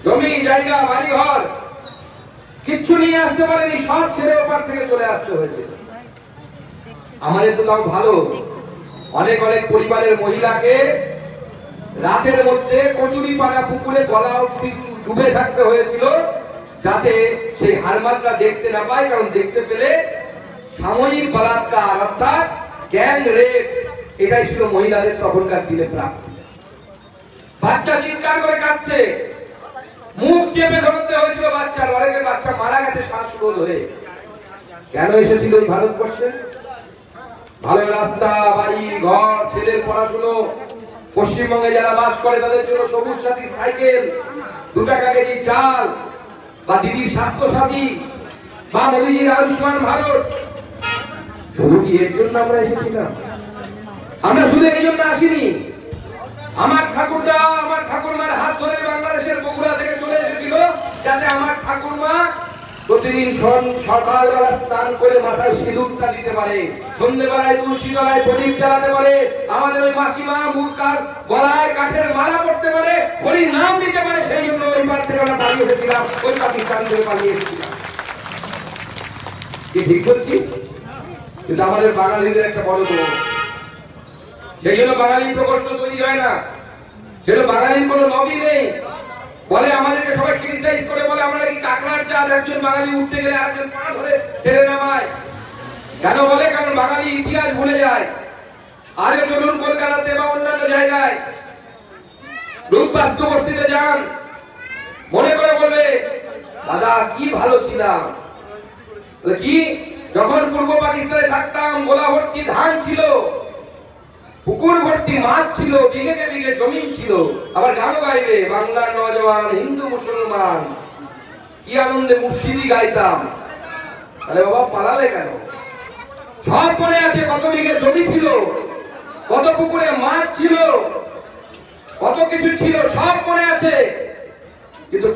জমি জায়গা বাড়ি ঘর কিচ্ছু নিয়ে আসতে পারেনি, সব ছেড়ে ওপার থেকে চলে আসতে হয়েছে। আমাদের তো তাও ভালো, অনেক অনেক পরিবারের মহিলাকে রাতের মধ্যে কচুরি পানা পুকুরে গলা অবধি ডুবে থাকতে হয়েছিল, যাতে সেই হারমাতরা দেখতে না পায়। কারণ দেখতে পেলে সাময়িক বলাৎকার অর্থাৎ গ্যাং রেপ, এটাই ছিল মহিলাদের তখনকার দিনে প্রাপ্তি। বাচ্চা চিৎকার করে কাঁদছে, মুখ চেপে ধরতে হয়েছিল বাচ্চার, অনেকে বাচ্চা মারা গেছে শ্বাসরোধ হয়ে। কেন এসেছিল এই ভারতবর্ষে? ভালো রাস্তা, বাড়ি ঘর, ছেলের পড়াশুনো, পশ্চিমবঙ্গে যারা বাস করে তাদের জন্য সবুজ সাথী সাইকেল, 2 টাকা কেজি চাল, বা দিদির স্বাস্থ্য সাথী, বা মোদীজির আয়ুষ্মান ভারত। শুধু কি এর জন্য আমরা এসেছিলাম? আমরা শুধু এই জন্য আসিনি। আমার ঠাকুরদা আমার ঠাকুরমার হাত ধরে বাংলাদেশের বগুড়া থেকে চলে এসেছিল, যাতে আমার ঠাকুরমা প্রতিদিন সকালবেলা স্নান করে মাথায় সিঁদুরটা দিতে পারে, সন্ধ্যেবেলায় তুলসী তলায় প্রদীপ জ্বালাতে পারে, আমাদের ওই মাসিমা মুরকার গলায় কাঠের মালা পড়তে পারে, হরির নাম দিতে পারে। সেই জন্য ওই পার থেকে আমরা পালিয়ে এসেছিলাম, ওই পাকিস্তান থেকে পালিয়ে এসেছিলাম। কি ঠিক করছি? কিন্তু আমাদের বাঙালিদের একটা বড় দোষ, সেই জন্য বাঙালির প্রকোষ্ঠ তৈরি হয় না, সেজন্য বাঙালির কোনো লবি নেই। বলে আমাদেরকে সবাই ক্রিটিসাইজ করে, বলে আমরা নাকি কাকড়ার চাঁদ, একজন বাঙালি উঠতে গেলে আরেকজন পা ধরে টেনে নামায়। কেন বলে? কারণ বাঙালি ইতিহাস ভুলে যায়। আরে চলুন কলকাতাতে বা অন্যান্য জায়গায় রূপবাস্তু বস্তিতে যান, মনে করে বলবে দাদা কি ভালো ছিলাম। কি, যখন পূর্ব পাকিস্তানে থাকতাম গোলা ভর্তি ধান ছিল, পুকুর ভর্তি মাছ ছিল, বিঘে বিঘে জমি ছিল। আবার গানও গাইবে, বাংলার নওজওয়ান হিন্দু মুসলমান, কি আনন্দে মুর্শিদি গাইতাম। আরে বাবা পালালে কেন? সব মনে আছে, কত বিঘে জমি ছিল, কত পুকুরে মাছ ছিল, কত কিছু ছিল, সব মনে আছে। কিন্তু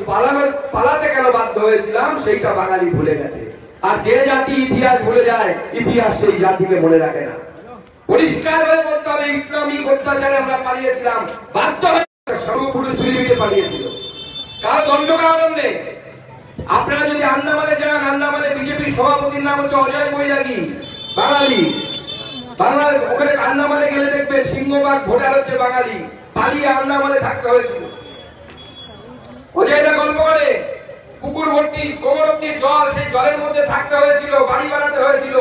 পালাতে কেন বাধ্য হয়েছিলাম সেইটা বাঙালি ভুলে গেছে। আর যে জাতি ইতিহাস ভুলে যায়, ইতিহাস সেই জাতিকে মনে রাখে না। পরিষ্কার হয়ে বলতে হবে, ইসলামিক অত্যাচারে আমরা পালিয়েছিলাম, বাধ্য হয়ে সর্বপুরুষ পৃথিবীতে পালিয়েছিল, কারো দণ্ড কারণ নেই। আপনারা যদি আন্দামানে যান, আন্দামানে বিজেপির সভাপতির নাম হচ্ছে অজয় বৈরাগী, বাঙালি। বাংলার ওখানে আন্দামানে গেলে দেখবেন সিংহভাগ ভোটার হচ্ছে বাঙালি, পালিয়ে আন্দামানে থাকতে হয়েছিল। অজয়টা গল্প করে পুকুর ভর্তি কোমর অব্দি জল, সেই জলের মধ্যে থাকতে হয়েছিল, বাড়ি বানাতে হয়েছিল,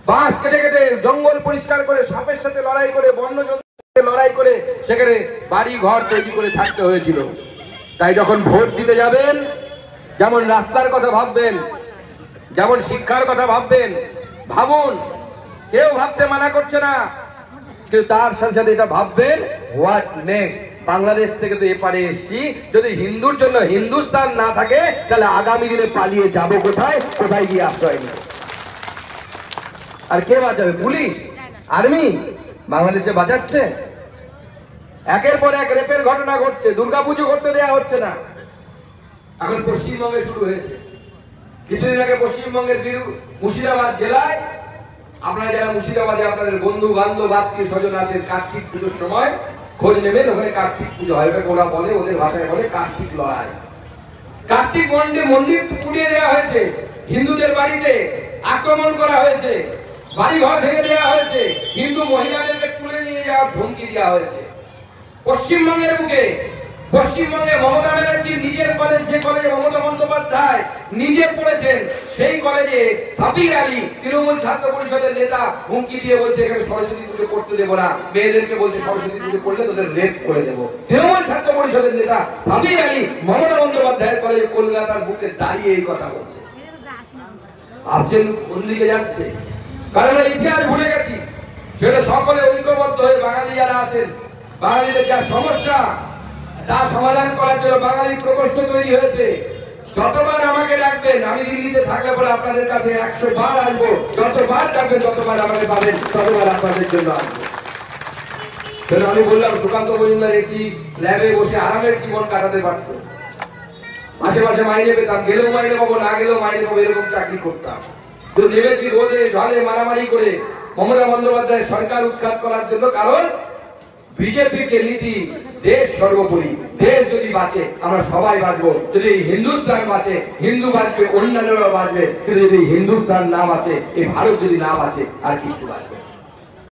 বাঁশ কেটে কেটে জঙ্গল পরিষ্কার করে, সাপের সাথে লড়াই করে, বন্য জন্তুর সাথে লড়াই করে সেখানে বাড়ি ঘর তৈরি করে থাকতে হয়েছিল। তাই যখন ভোট দিতে যাবেন, যেমন রাস্তার কথা ভাববেন, যেমন শিক্ষার কথা ভাববেন, ভাবুন, কেউ ভাবতে মানা করছে না, কিন্তু তার সাথে সাথে এটা ভাববেন হোয়াট নেক্সট। বাংলাদেশ থেকে তো এপারে এসছি, যদি হিন্দুর জন্য হিন্দুস্তান না থাকে তাহলে আগামী দিনে পালিয়ে যাব কোথায়? কোথায় গিয়ে আশ্রয় নেব? আর কে বাঁচাবে? পুলিশ, আর্মি বাংলাদেশে বাঁচাচ্ছে? একের পর এক রেপের ঘটনা ঘটছে, দুর্গাপুজো করতে দেওয়া হচ্ছে না। এখন পশ্চিমবঙ্গে শুরু হয়েছে। কিছুদিন আগে পশ্চিমবঙ্গের মুর্শিদাবাদ জেলায়, আপনারা যারা মুর্শিদাবাদে আপনাদের বন্ধু বান্ধব আত্মীয় স্বজন আছেন, কার্তিক পুজোর সময় খোঁজ নেবেন, ওখানে কার্তিক পুজো হয়। ওটাকে ওরা বলে, ওদের ভাষায় বলে কার্তিক লড়াই। কার্তিক মন্দির পুড়িয়ে দেওয়া হয়েছে, হিন্দুদের বাড়িতে আক্রমণ করা হয়েছে, বাড়ি ঘর ভেঙে দেওয়া হয়েছে, হিন্দু মহিলাদেরকে তুলে নিয়ে যাওয়ার ধমকি দেওয়া হয়েছে। পশ্চিমবঙ্গের বুকে, পশ্চিমবঙ্গে মমতা ব্যানার্জি নিজের কলেজ, যে কলেজে মমতা বন্দ্যোপাধ্যায় নিজে পড়েছেন, সেই কলেজে সাবির আলী তৃণমূল ছাত্র পরিষদের নেতা হুমকি দিয়ে বলছে এখানে সরস্বতী পুজো করতে দেবো না, মেয়েদেরকে বলছে সরস্বতী পুজো করলে তোদের রেপ করে দেবো। তৃণমূল ছাত্র পরিষদের নেতা সাবির আলী মমতা বন্দ্যোপাধ্যায়ের কলেজে কলকাতার বুকে দাঁড়িয়ে এই কথা বলছে। ভাবছেন কোন দিকে যাচ্ছে? কারণ ইতিহাস ভুলে গেছি। সেটা সকলে ঐক্যবদ্ধ হয়ে বাঙালি যারা আছেন, বাঙালিদের যা সমস্যা তা সমাধান করার জন্য বাঙালির প্রকোষ্ঠ তৈরি হয়েছে। যতবার আমাকে ডাকবেন, আমি দিল্লিতে থাকলে পরে আপনাদের কাছে 100 বার আসবো, যতবার ডাকবেন ততবার আমাকে পাবেন, ততবার আপনাদের জন্য আসবো। আমি বললাম সুকান্ত মজুমদার এসি ল্যাবে বসে আরামের জীবন কাটাতে পারতো, মাসে মাসে মাইনে পেতাম, গেলেও মাইনে পাবো, না গেলেও মাইনে পাবো, এরকম চাকরি করতাম। তো নেমেছি রোদে ঝড়ে মারামারি করে মমতা বন্দ্যোপাধ্যায় সরকার উৎখাত করার জন্য। কারণ বিজেপির যে নীতি, দেশ সর্বোপরি, দেশ যদি বাঁচে আমরা সবাই বাঁচবো, যদি হিন্দুস্তান বাঁচে হিন্দু বাঁচবে, অন্যান্যরা বাঁচবে, কিন্তু যদি হিন্দুস্তান না বাঁচে, এই ভারত যদি না বাঁচে, আর কিছু বাঁচবে।